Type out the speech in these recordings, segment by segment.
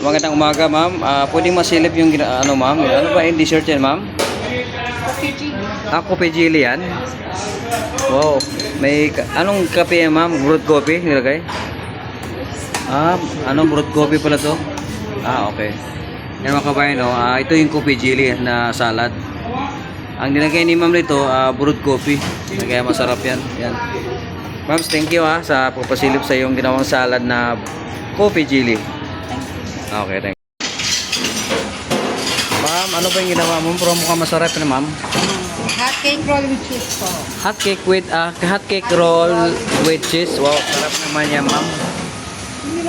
Magandang umaga, ma'am. Pwedeng masilip yung ano, ma'am? Ano ba yung dessert yan, ma'am? Coffee jelly yan. Wow. May anong kape yan, ma'am? Brewed coffee nilagay? Anong brewed coffee pala to? Okay. Yan mga kabayan, no? Ito yung coffee jelly na salad. Ang nilagay ni ma'am nito, brewed coffee. Kaya masarap yan. Yan. Ma'am, thank you sa pagpasilip sa yung ginawang salad na coffee jelly. Okay, thank you. Ma'am, ano ba yung ginawa mo? Pero mukhang masarap na, ma'am. Hot cake roll with cheese po. Hot cake roll with cheese. Wow, sarap naman yan, ma'am.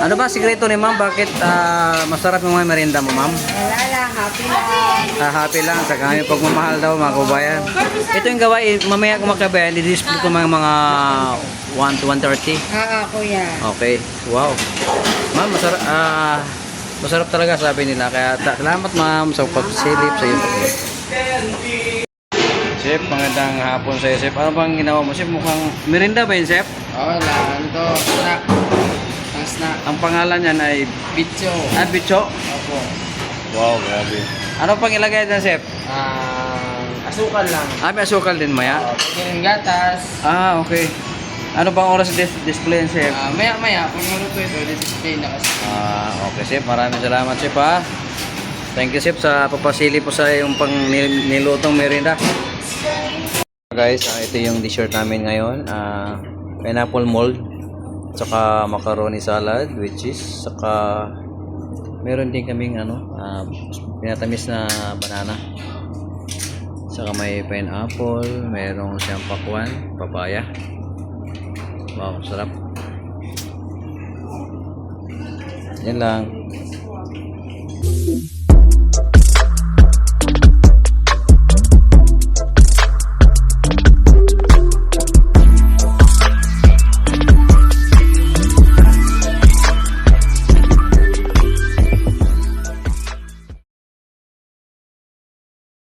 Ano ba sikreto ni ma'am? Bakit masarap yung mga merienda mo, ma'am? Wala lang, happy lang. Happy lang. Sa kami pagmamahal daw, mga kabayan. Ito yung gawain, mamaya kung makabayan, di-display ko mga 1 to 1:30. Kuya. Okay. Wow. Ma'am, masarap talaga sabi nila. Kaya salamat, ma'am, sa pagsilip sa iyo. Chef, magandang hapon sa iyo, Chef. Ano bang ginawa mo, Chef? Mukhang merienda ba yun, Chef? Wala. Ito, snack. Ang snack. Ang pangalan niyan ay Bicho. Bicho? Opo. Wow, grabe. Ano pang ilagay dyan, Chef? Asukal lang. May asukal din, maya? Pwede rin gatas. Okay. Ano bang oras display, Chef? Maya-maya, pag maluto ito, display na kasi. Okay, Chef. Maraming salamat, Chef, ha? Thank you, Chef, sa papasili po sa yung pang nilutong merienda. Guys, ito yung dessert namin ngayon. Pineapple mold, saka macaroni salad with cheese, saka meron din kaming pinatamis na banana. Saka may pineapple, merong siyang pakwan, papaya. Wow, sarap. Yan lang.